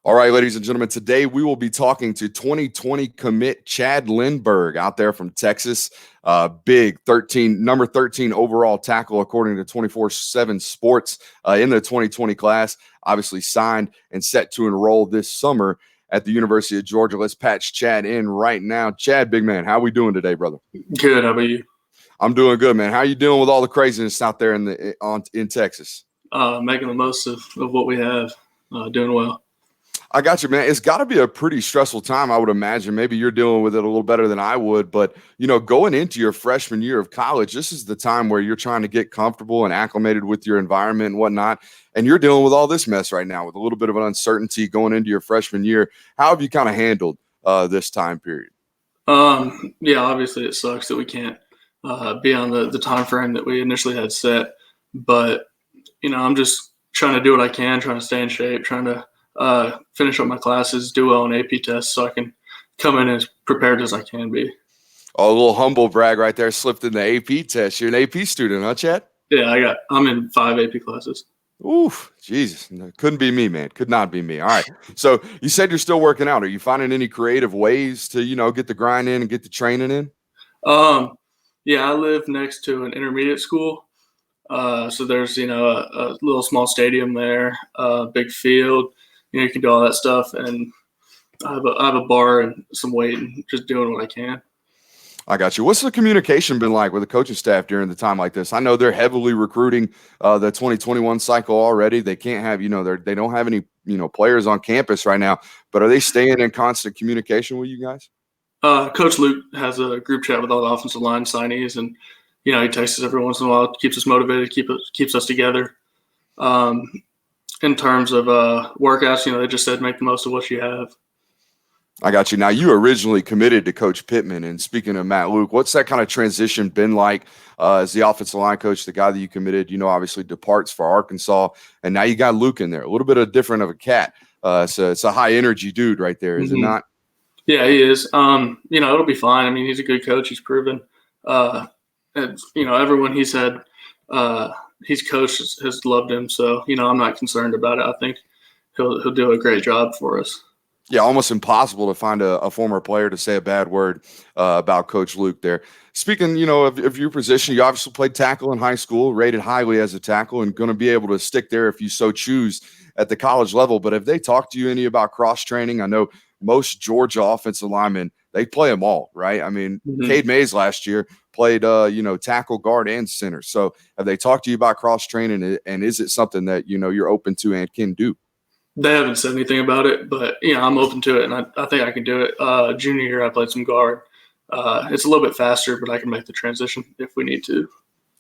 All right, ladies and gentlemen, today we will be talking to 2020 commit Chad Lindberg out there from Texas. Big number 13 overall tackle according to 24/7 Sports in the 2020 class. Obviously signed and set to enroll this summer at the University of Georgia. Let's patch Chad in right now. Chad, big man, how we doing today, brother? Good. How about you? I'm doing good, man. How you dealing with all the craziness out there in Texas? Making the most of what we have. Doing well. I got you, man. It's got to be a pretty stressful time, I would imagine. Maybe you're dealing with it a little better than I would. But, going into your freshman year of college, this is the time where you're trying to get comfortable and acclimated with your environment and whatnot. And you're dealing with all this mess right now with a little bit of an uncertainty going into your freshman year. How have you kind of handled this time period? Yeah, obviously it sucks that we can't be on the time frame that we initially had set. But, I'm just trying to do what I can, trying to stay in shape, trying to finish up my classes, do well on AP tests so I can come in as prepared as I can be. Oh, a little humble brag right there, slipped in the AP test. You're an AP student, huh, Chad? Yeah, I'm in 5 AP classes. Oof, Jesus. Couldn't be me, man. Could not be me. All right. So you said you're still working out. Are you finding any creative ways to, get the grind in and get the training in? Yeah, I live next to an intermediate school. So there's, a little small stadium there, big field. You can do all that stuff, and I have a bar and some weight and just doing what I can. I got you. What's the communication been like with the coaching staff during the time like this? I know they're heavily recruiting the 2021 cycle already. They can't have, they don't have any, players on campus right now, but are they staying in constant communication with you guys? Coach Luke has a group chat with all the offensive line signees, and, he texts us every once in a while, keeps us motivated, keeps us together. In terms of workouts, they just said make the most of what you have. I got you. Now, you originally committed to Coach Pittman, and speaking of Matt Luke, what's that kind of transition been like as the offensive line coach, the guy that you committed, obviously departs for Arkansas, and now you got Luke in there, a little bit of different of a cat. So it's a high-energy dude right there, is it not? Yeah, he is. It'll be fine. I mean, he's a good coach. He's proven. Everyone he's had he's coached has loved him. So, I'm not concerned about it. I think he'll do a great job for us. Yeah, almost impossible to find a former player to say a bad word about Coach Luke there. Speaking, of your position, you obviously played tackle in high school, rated highly as a tackle, and going to be able to stick there if you so choose at the college level. But have they talked to you any about cross-training? I know most Georgia offensive linemen, they play them all, right? I mean, Cade Mays last year played, tackle, guard, and center. So have they talked to you about cross-training, and is it something that, you're open to and can do? They haven't said anything about it, but, I'm open to it, and I think I can do it. Junior year, I played some guard. It's a little bit faster, but I can make the transition if we need to.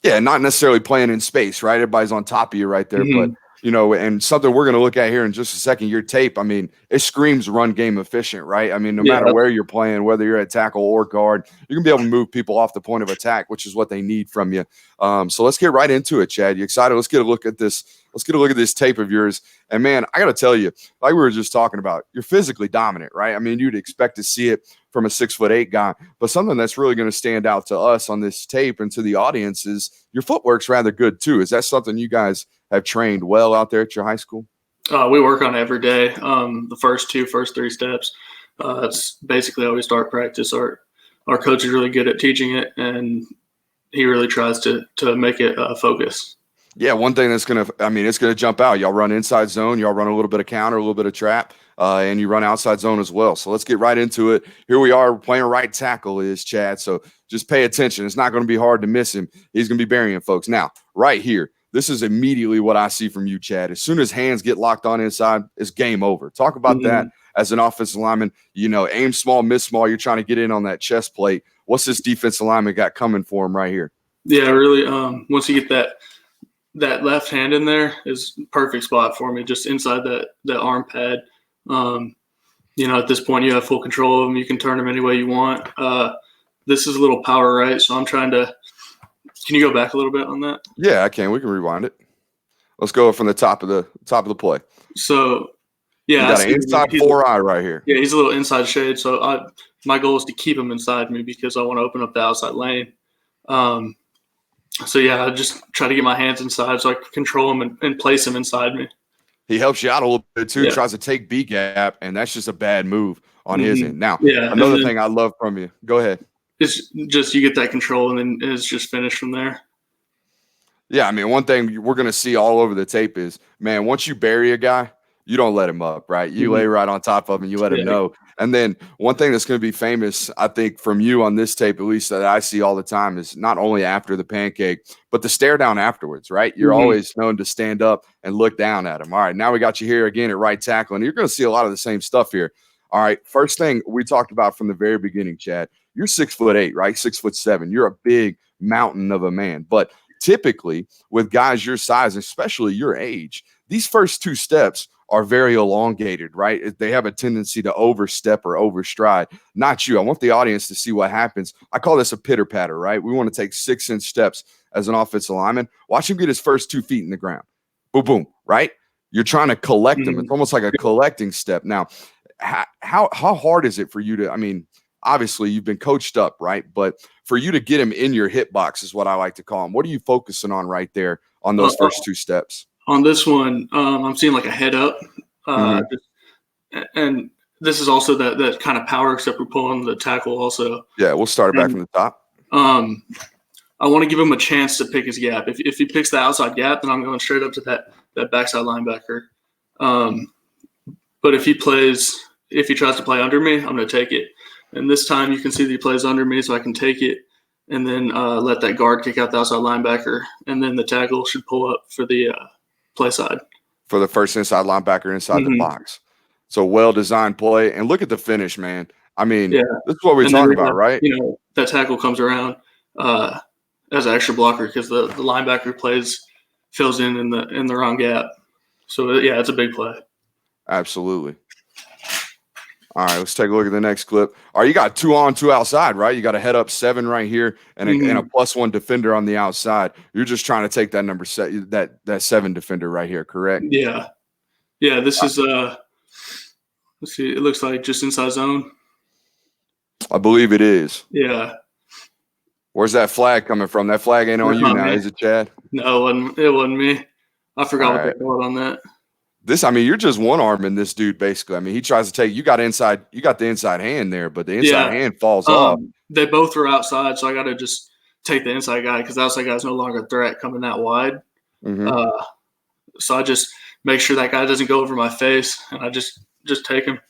Yeah, not necessarily playing in space, right? Everybody's on top of you right there, but and something we're going to look at here in just a second, your tape, I mean, it screams run game efficient, right? I mean, no matter where you're playing, whether you're at tackle or guard, you can be able to move people off the point of attack, which is what they need from you. So let's get right into it, Chad. You excited? Let's get a look at this. Let's get a look at this tape of yours. And, man, I got to tell you, like we were just talking about, you're physically dominant, right? I mean, you'd expect to see it from a 6'8" guy, but something that's really going to stand out to us on this tape and to the audience is your footwork's rather good too. Is that something you guys have trained well out there at your high school? We work on it every day. The first 3 steps. That's basically how we start practice. Our coach is really good at teaching it, and he really tries to make it a focus. Yeah, one thing that's going to, it's going to jump out. Y'all run inside zone. Y'all run a little bit of counter, a little bit of trap, and you run outside zone as well. So let's get right into it. Here we are playing right tackle is Chad. So just pay attention. It's not going to be hard to miss him. He's going to be burying folks. Now, right here, this is immediately what I see from you, Chad. As soon as hands get locked on inside, it's game over. Talk about that as an offensive lineman. Aim small, miss small. You're trying to get in on that chest plate. What's this defensive lineman got coming for him right here? Yeah, really. Once you get that left hand in there is perfect spot for me, just inside that arm pad. At this point you have full control of them. You can turn them any way you want. This is a little power right, so I'm trying to – can you go back a little bit on that? Yeah, I can. We can rewind it. Let's go from the top of the play. So, yeah. You got an inside 4-eye right here. Yeah, he's a little inside shade, so my goal is to keep him inside me because I want to open up the outside lane. So, yeah, I just try to get my hands inside so I can control him and place him inside me. He helps you out a little bit too, Yeah. tries to take B gap, and that's just a bad move on his Mm-hmm. end. Now, Yeah, another thing I love from you. Go ahead. It's just you get that control, and then it's just finished from there. Yeah, I mean, one thing we're going to see all over the tape is, man, once you bury a guy, you don't let him up, right? You lay right on top of him, you let him know. And then one thing that's going to be famous, I think, from you on this tape, at least that I see all the time, is not only after the pancake, but the stare down afterwards, right? You're always known to stand up and look down at him. All right, now we got you here again at right tackle, and you're going to see a lot of the same stuff here. All right, first thing we talked about from the very beginning, Chad, you're 6'8", right? 6'7". You're a big mountain of a man, but typically with guys your size, especially your age, these first two steps are very elongated, right? They have a tendency to overstep or overstride. Not you. I want the audience to see what happens. I call this a pitter patter, right? We want to take 6-inch steps as an offensive lineman. Watch him get his first 2 feet in the ground. Boom, boom, right? You're trying to collect them. It's almost like a collecting step. Now, how hard is it for you to, I mean, obviously you've been coached up, right? But for you to get him in your hit box is what I like to call him. What are you focusing on right there on those first 2 steps? On this one, I'm seeing like a head up. And this is also that kind of power, except we're pulling the tackle also. Yeah, we'll start it back from the top. I want to give him a chance to pick his gap. If he picks the outside gap, then I'm going straight up to that backside linebacker. But if he tries to play under me, I'm going to take it. And this time you can see that he plays under me, so I can take it and then let that guard kick out the outside linebacker. And then the tackle should pull up for the play side. For the first inside linebacker inside the box. So well-designed play. And look at the finish, man. I mean, this is what we're talking about, right? You know, that tackle comes around as an extra blocker because the linebacker fills in the wrong gap. So, yeah, it's a big play. Absolutely. All right, let's take a look at the next clip. All right, you got 2 on, 2 outside, right? You got a head up 7 right here and a +1 defender on the outside. You're just trying to take that number that 7 defender right here, correct? Yeah. Yeah, this is let's see, it looks like just inside zone. I believe it is. Yeah. Where's that flag coming from? That flag ain't on you now, is it, Chad? No, it wasn't me. I forgot what they called on that. I mean, you're just one-arming this dude, basically. I mean, he tries to take – you got the inside hand there, but the inside hand falls off. They both were outside, so I got to just take the inside guy because the outside guy is no longer a threat coming that wide. So I just make sure that guy doesn't go over my face, and I just take him.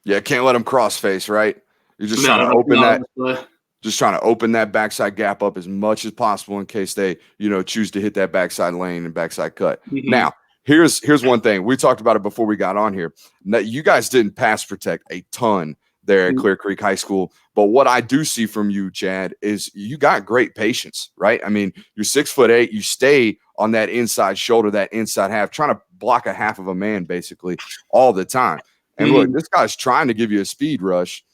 Yeah, can't let him cross face, right? You're just trying to open that – just trying to open that backside gap up as much as possible in case they, choose to hit that backside lane and backside cut. Now, here's one thing. We talked about it before we got on here. Now, you guys didn't pass protect a ton there at Clear Creek High School. But what I do see from you, Chad, is you got great patience, right? I mean, you're 6'8". You stay on that inside shoulder, that inside half, trying to block a half of a man basically all the time. And look, this guy's trying to give you a speed rush.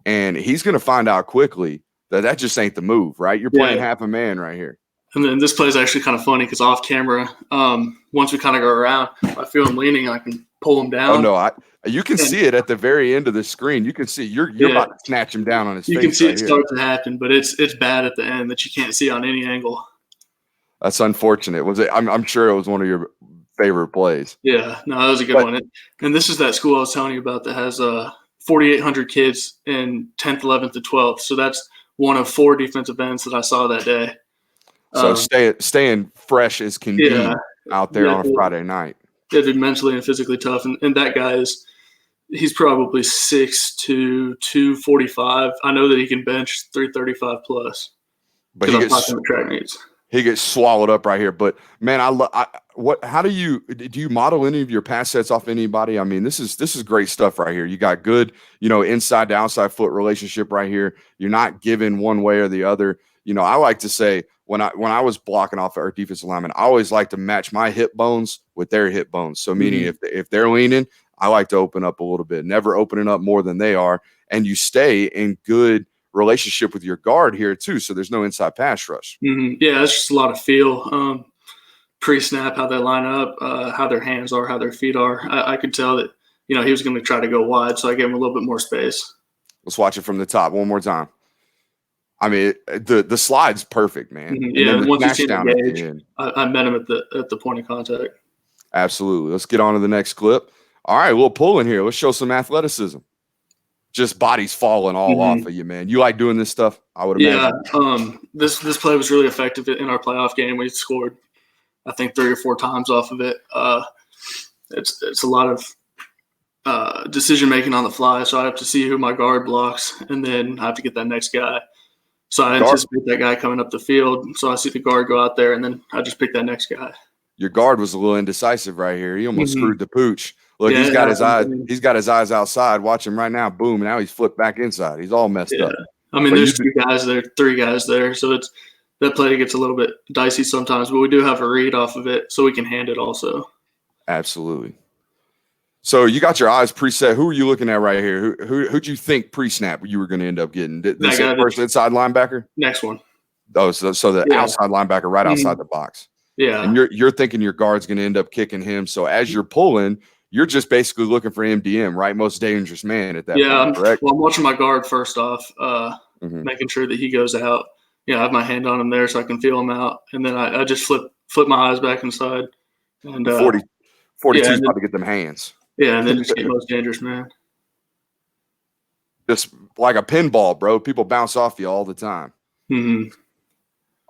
And he's going to find out quickly that just ain't the move, right? You're playing half a man right here. And then this play is actually kind of funny because off camera, once we kind of go around, I feel him leaning and I can pull him down. Oh, no, you can see it at the very end of the screen. You can see you're about to snatch him down on his face. You can see it start to happen, but it's bad at the end that you can't see on any angle. That's unfortunate. Was it? I'm sure it was one of your favorite plays. Yeah, no, that was a good one. And this is that school I was telling you about that has 4,800 kids in 10th, 11th, and 12th. So that's one of 4 defensive ends that I saw that day. So staying fresh as can be out there on a Friday night. Yeah, dude, mentally and physically tough. And that guy he's probably 6'2", 245. I know that he can bench 335 plus. But he gets swallowed up right here. But man, how do you model any of your pass sets off anybody? I mean, this is great stuff right here. You got good, inside to outside foot relationship right here. You're not giving one way or the other. I like to say when I was blocking off our defensive lineman, I always like to match my hip bones with their hip bones. So meaning if they're leaning, I like to open up a little bit, never opening up more than they are. And you stay in good relationship with your guard here too. So there's no inside pass rush. Yeah, it's just a lot of feel. Pre-snap, how they line up, how their hands are, how their feet are. I could tell that, he was going to try to go wide. So I gave him a little bit more space. Let's watch it from the top one more time. I mean, the slide's perfect, man. Yeah, once you see the gauge, I met him at the point of contact. Absolutely. Let's get on to the next clip. All right, we'll pull in here. Let's show some athleticism. Just bodies falling all off of you, man. You like doing this stuff? I would imagine. Yeah. This play was really effective in our playoff game. We scored, I think, 3 or 4 times off of it. It's a lot of decision making on the fly. So I have to see who my guard blocks, and then I have to get that next guy. So I anticipate that guy coming up the field. So I see the guard go out there, and then I just pick that next guy. Your guard was a little indecisive right here. He almost screwed the pooch. Look, he's got his eyes. He's got his eyes outside. Watch him right now. Boom! Now he's flipped back inside. He's all messed up. I mean, there's 2 guys there, 3 guys there, so that play gets a little bit dicey sometimes. But we do have a read off of it, so we can hand it also. Absolutely. So you got your eyes preset. Who are you looking at right here? Who'd you think pre-snap you were going to end up getting? This first inside linebacker? Next one. Oh, so the outside linebacker right outside the box. Yeah. And you're thinking your guard's going to end up kicking him. So as you're pulling, you're just basically looking for MDM, right? Most dangerous man at that point, correct? Well, I'm watching my guard first off, making sure that he goes out. I have my hand on him there so I can feel him out. And then I just flip my eyes back inside. And 42 is about to get them hands. Yeah, and then just get most dangerous man. Just like a pinball, bro. People bounce off you all the time. Mm-hmm.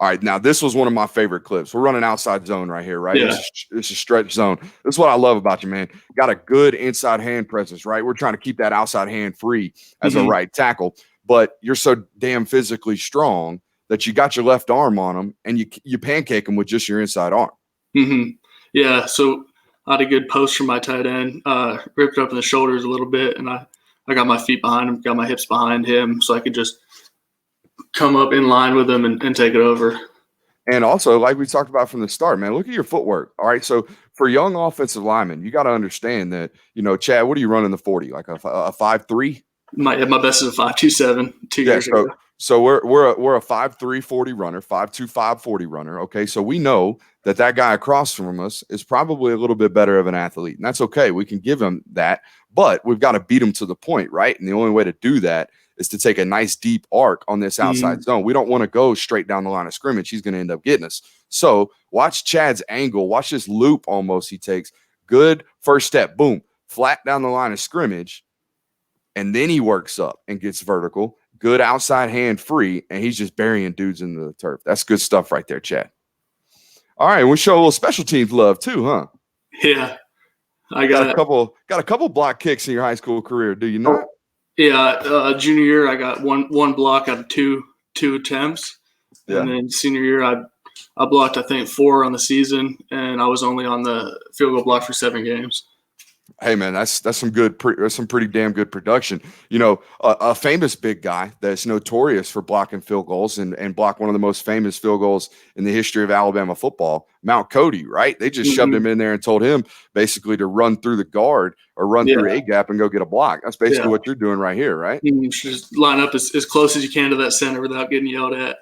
All right, now this was one of my favorite clips. We're running outside zone right here, right? Yeah. It's a stretch zone. This is what I love about you, man. Got a good inside hand presence, right? We're trying to keep that outside hand free as a right tackle, but you're so damn physically strong that you got your left arm on him and you pancake him with just your inside arm. Mm-hmm. Yeah, so I had a good post from my tight end, ripped up in the shoulders a little bit, and I got my feet behind him, got my hips behind him, so I could just come up in line with him and take it over. And also, like we talked about from the start, man, look at your footwork. All right, so for young offensive linemen, you got to understand that, Chad, what are you running the 40? Like a 5.3? My best is a 5.27 2 years ago. So we're a 5.3 40 runner, 5.2 5.40 runner. Okay, so we know that guy across from us is probably a little bit better of an athlete, and that's okay. We can give him that, but we've got to beat him to the point, right? And the only way to do that is to take a nice deep arc on this outside zone. We don't want to go straight down the line of scrimmage. He's going to end up getting us. So watch Chad's angle. Watch this loop almost he takes. Good first step. Boom. Flat down the line of scrimmage. And then he works up and gets vertical. Good outside hand free. And he's just burying dudes in the turf. That's good stuff right there, Chad. All right. We'll show a little special teams love too, huh? Yeah. I got a couple block kicks in your high school career. Do you not? Yeah, junior year I got one block out of two attempts, and then senior year I blocked I think 4 on the season, and I was only on the field goal block for 7 games. Hey man, that's some pretty damn good production. A famous big guy that's notorious for blocking field goals and block one of the most famous field goals in the history of Alabama football, Mount Cody, right? They just shoved him in there and told him basically to run through the guard or run through a gap and go get a block. That's basically what you're doing right here, right? Just line up as close as you can to that center without getting yelled at.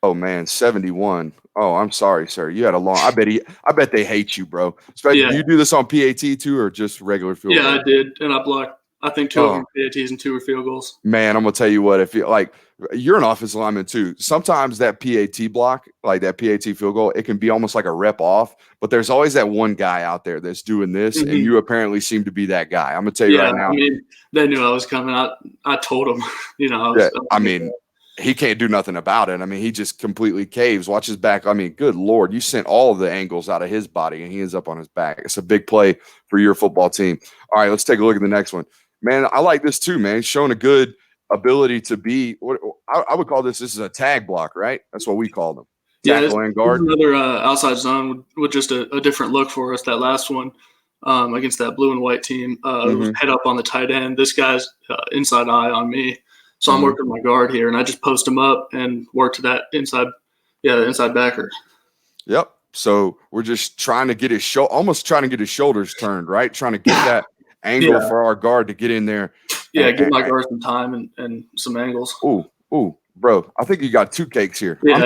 Oh man, 71. Oh, I'm sorry, sir. You had a long. I bet they hate you, bro. Especially, do you do this on PAT too, or just regular field goal? Yeah, I did, and I blocked. I think 2 of them PATs and 2 were field goals. Man, I'm gonna tell you what. If you're an offensive lineman too, sometimes that PAT block, like that PAT field goal, it can be almost like a rep off. But there's always that one guy out there that's doing this, and you apparently seem to be that guy. I'm gonna tell you right now. I mean, they knew I was coming. I told them, he can't do nothing about it. I mean, he just completely caves. Watch his back. I mean, good Lord, you sent all of the angles out of his body, and he ends up on his back. It's a big play for your football team. All right, let's take a look at the next one. Man, I like this too, man. He's showing a good ability to be what I would call this is a tag block, right? That's what we call them. Tackle and guard. Another outside zone with just a different look for us. That last one against that blue and white team, was head up on the tight end. This guy's inside eye on me. So I'm working my guard here, and I just post him up and work to that inside backer. Yep. So we're just trying to get almost trying to get his shoulders turned, right? Trying to get that angle for our guard to get in there. Yeah, give my guard some time and some angles. Ooh, bro. I think you got 2 cakes here. Yeah.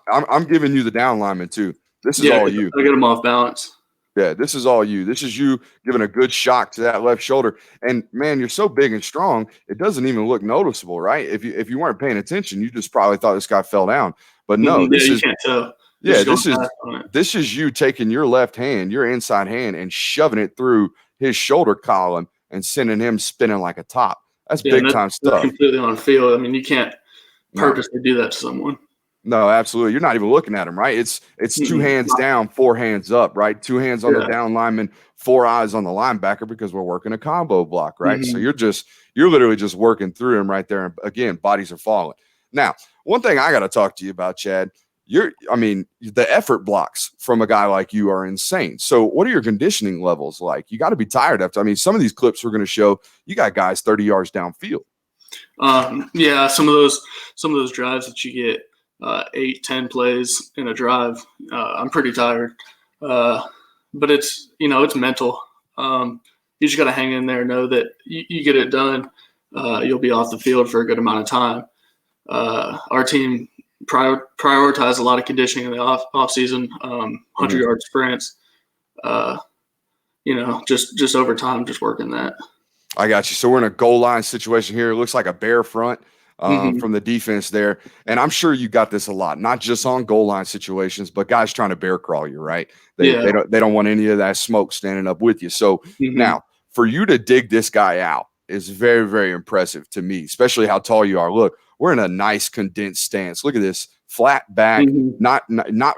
I'm giving you the down lineman too. This is all you. I get him off balance. Yeah, this is all you. This is you giving a good shock to that left shoulder. And man, you're so big and strong, it doesn't even look noticeable, right? If you weren't paying attention, you just probably thought this guy fell down. But no, you can't tell. Yeah, this is you taking your left hand, your inside hand, and shoving it through his shoulder column and sending him spinning like a top. That's big time stuff. That's completely on field. I mean, you can't purposely do that to someone. No, absolutely. You're not even looking at him, right? It's two hands down, 4 hands up, right? 2 hands on the down lineman, 4 eyes on the linebacker because we're working a combo block, right? So you're literally just working through him right there. And again, bodies are falling. Now, one thing I got to talk to you about, Chad, the effort blocks from a guy like you are insane. So what are your conditioning levels like? You got to be tired after. Some of these clips we're going to show, you got guys 30 yards downfield. Some of those drives that you get 8-10 plays in a drive, I'm pretty tired. But it's mental. You just got to hang in there, know that you get it done. You'll be off the field for a good amount of time. Our team prioritize a lot of conditioning in the off season, 100-yard sprints, just over time, just working that. I got you. So we're in a goal line situation here. It looks like a bear front from the defense there. And I'm sure you got this a lot, not just on goal line situations, but guys trying to bear crawl you, right? They don't want any of that smoke standing up with you. So now for you to dig this guy out is very, very impressive to me, especially how tall you are. Look, we're in a nice condensed stance. Look at this flat back, not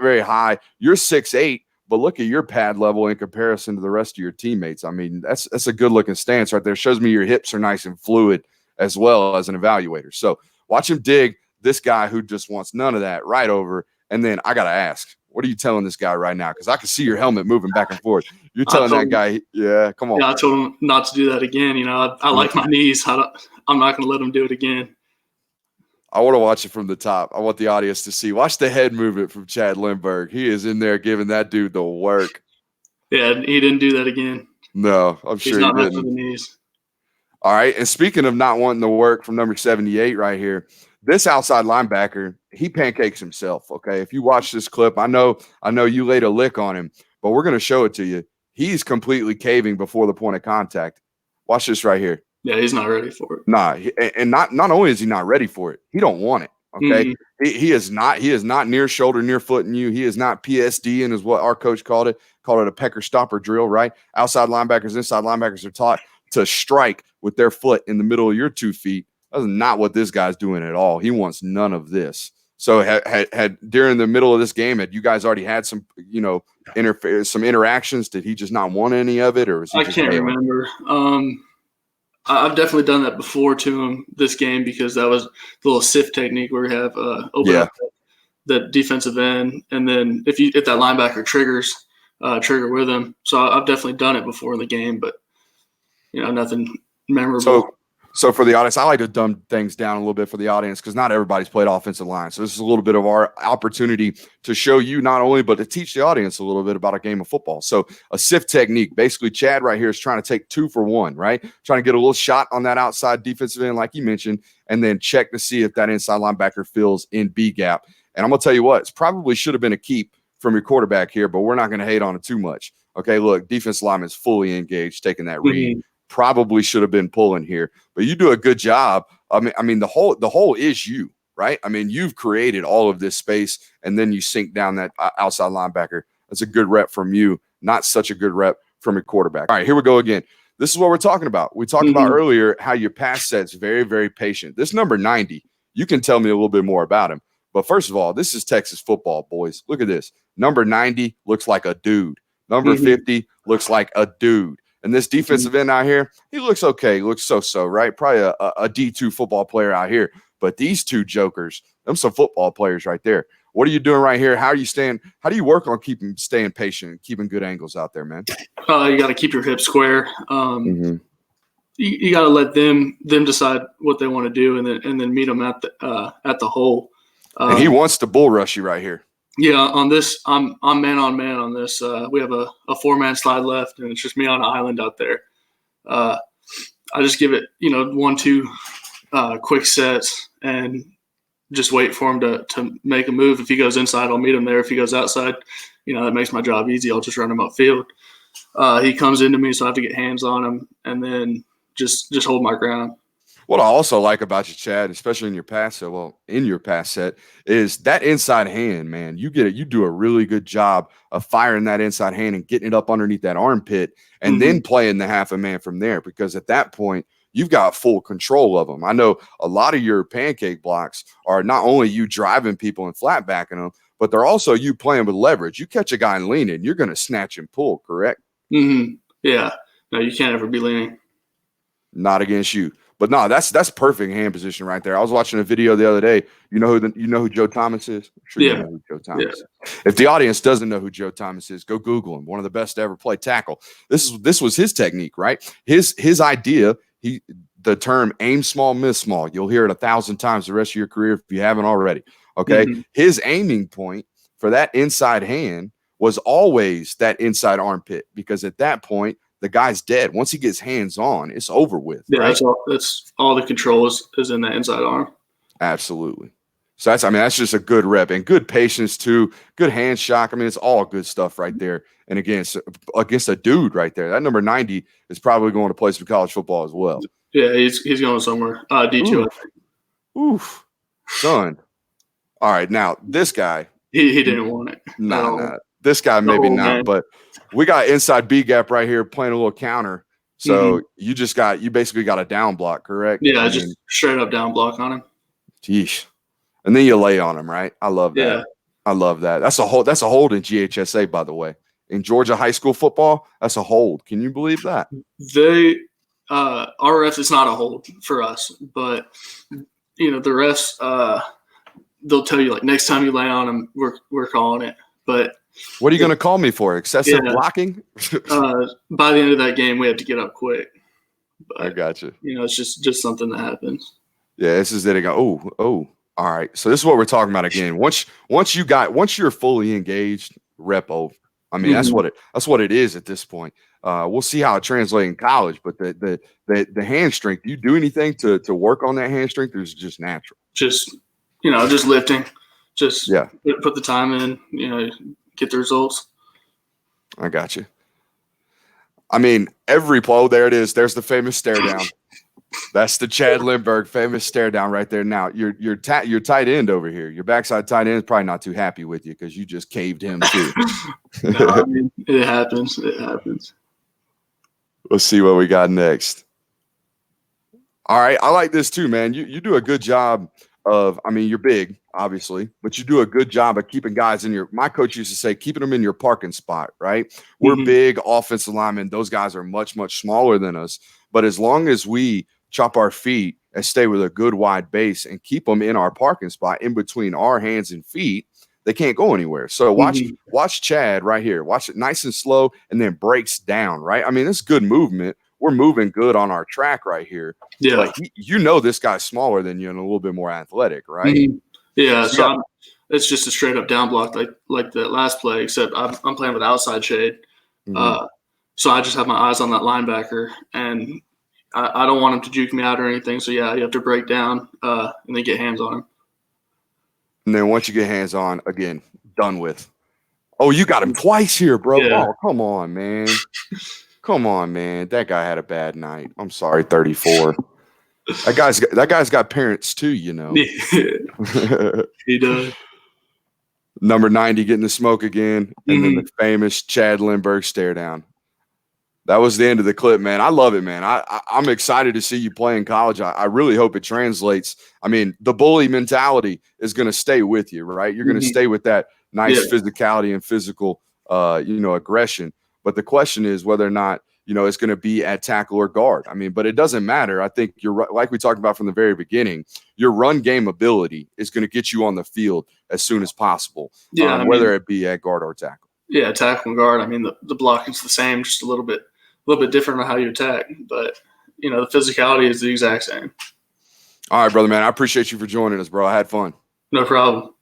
very high. You're 6'8", but look at your pad level in comparison to the rest of your teammates. I mean, that's a good looking stance right there. Shows me your hips are nice and fluid as well as an evaluator. So watch him dig this guy who just wants none of that right over. And then I got to ask, what are you telling this guy right now? Because I can see your helmet moving back and forth. You're telling that guy, come on. Yeah, I told him not to do that again. I like my knees. I'm not going to let him do it again. I want to watch it from the top. I want the audience to see. Watch the head movement from Chad Lindberg. He is in there giving that dude the work. Yeah, he didn't do that again. No, I'm sure he didn't. He's not the knees. All right, and speaking of not wanting the work from number 78 right here, this outside linebacker, he pancakes himself, okay? If you watch this clip, I know you laid a lick on him, but we're going to show it to you. He's completely caving before the point of contact. Watch this right here. Yeah, he's not ready for it. Nah, and not only is he not ready for it, he don't want it. Okay, he is not near shoulder, near foot in you. He is not PSD, and is what our coach called it a pecker stopper drill. Right, outside linebackers, inside linebackers are taught to strike with their foot in the middle of your 2 feet. That's not what this guy's doing at all. He wants none of this. So had during the middle of this game, had you guys already had some some interactions? Did he just not want any of it, or was he I can't remember. I've definitely done that before to him this game because that was the little sift technique where we have open up the defensive end, and then if that linebacker trigger with him. So I've definitely done it before in the game, but nothing memorable. So for the audience, I like to dumb things down a little bit for the audience because not everybody's played offensive line. So this is a little bit of our opportunity to show you not only, but to teach the audience a little bit about a game of football. So a sift technique, basically Chad right here is trying to take 2 for 1, right? Trying to get a little shot on that outside defensive end, like you mentioned, and then check to see if that inside linebacker fills in B gap. And I'm going to tell you what, it's probably should have been a keep from your quarterback here, but we're not going to hate on it too much. Okay, look, defense lineman's fully engaged, taking that read. Probably should have been pulling here, but you do a good job. I mean, the whole is you, right? I mean, you've created all of this space, and then you sink down that outside linebacker. That's a good rep from you, not such a good rep from your quarterback. All right, here we go again. This is what we're talking about. We talked about earlier how your pass set's very, very patient. This number 90, you can tell me a little bit more about him. But first of all, this is Texas football, boys. Look at this. Number 90 looks like a dude. Number 50 looks like a dude. And this defensive end out here, he looks okay. He looks so-so, right? Probably a D2 football player out here. But these two jokers, them some football players right there. What are you doing right here? How are you staying? How do you work on staying patient and keeping good angles out there, man? You got to keep your hips square. You got to let them decide what they want to do, and then meet them at the hole. And he wants to bull rush you right here. Yeah, on this, I'm man on man on this. We have a 4-man slide left, and it's just me on an island out there. I just give it, 1-2 quick sets and just wait for him to make a move. If he goes inside, I'll meet him there. If he goes outside, that makes my job easy. I'll just run him upfield. He comes into me, so I have to get hands on him and then just hold my ground. What I also like about you, Chad, especially in your pass set, is that inside hand, man. You do a really good job of firing that inside hand and getting it up underneath that armpit and then playing the half a man from there, because at that point, you've got full control of them. I know a lot of your pancake blocks are not only you driving people and flat backing them, but they're also you playing with leverage. You catch a guy and leaning, you're going to snatch and pull, correct? Yeah. No, you can't ever be leaning. Not against you. But no, that's perfect hand position right there. I was watching a video the other day. You know who Joe Thomas is? I'm sure you know who Joe Thomas is. If the audience doesn't know who Joe Thomas is, go Google him. One of the best to ever play tackle. This was his technique, right? His idea. The term aim small, miss small. You'll hear it 1,000 times the rest of your career if you haven't already. Okay, his aiming point for that inside hand was always that inside armpit, because at that point, the guy's dead. Once he gets hands on, it's over with. Yeah, right? that's all the control is in that inside arm. Absolutely. So that's just a good rep and good patience too. Good hand shock. I mean, it's all good stuff right there. And again, against a dude right there, that number 90 is probably going to play some college football as well. Yeah, he's going somewhere. D2. Oof, son. All right, now this guy. He didn't want it. Nah. This guy maybe not, man. But we got inside B gap right here playing a little counter. So you basically got a down block, correct? Yeah, just straight up down block on him. Geesh. And then you lay on him, right? I love that. Yeah. I love that. That's a hold in GHSA, by the way. In Georgia high school football, that's a hold. Can you believe that? Our refs, it's not a hold for us, but the refs, they'll tell you like next time you lay on them, we're calling it. But what are you going to call me for? Excessive blocking? By the end of that game, we have to get up quick. But, I got you. It's just something that happens. Yeah, this is it again. Oh. All right. So this is what we're talking about again. Once you're fully engaged, rep over. I mean, that's what it is at this point. We'll see how it translates in college, but the hand strength, do you do anything to work on that hand strength, or is it just natural? Just lifting. Just put the time in, get the results. I got you. I mean, every play, there it is. There's the famous stare down. That's the Chad Lindberg famous stare down right there. Now, your tight end over here, your backside tight end is probably not too happy with you because you just caved him too. No, I mean, it happens. It happens. Let's see what we got next. All right. I like this too, man. You do a good job of, I mean, you're big, obviously, but you do a good job of keeping guys my coach used to say, keeping them in your parking spot, right? We're big offensive linemen. Those guys are much, much smaller than us. But as long as we chop our feet and stay with a good wide base and keep them in our parking spot in between our hands and feet, they can't go anywhere. So watch Chad right here. Watch it nice and slow and then breaks down, right? I mean, it's good movement. We're moving good on our track right here. Yeah. But this guy's smaller than you and a little bit more athletic, right? Yeah. So it's just a straight up down block like that last play, except I'm playing with outside shade. So I just have my eyes on that linebacker, and I don't want him to juke me out or anything. So, you have to break down and then get hands on him. And then once you get hands on, again, done with. Oh, you got him twice here, bro. Yeah. Oh, come on, man. Come on, man. That guy had a bad night. I'm sorry, 34. That guy's got parents too, He does. Number 90 getting the smoke again, and then the famous Chad Lindberg stare down. That was the end of the clip, man. I love it, man. I'm excited to see you play in college. I really hope it translates. I mean, the bully mentality is going to stay with you, right? You're going to stay with that nice physicality and physical, aggression. But the question is whether or not, it's going to be at tackle or guard. I mean, but it doesn't matter. I think you're like we talked about from the very beginning, your run game ability is going to get you on the field as soon as possible, whether it be at guard or tackle. Yeah, tackle and guard. I mean, the blocking's the same, just a little bit different on how you attack. But, the physicality is the exact same. All right, brother, man. I appreciate you for joining us, bro. I had fun. No problem.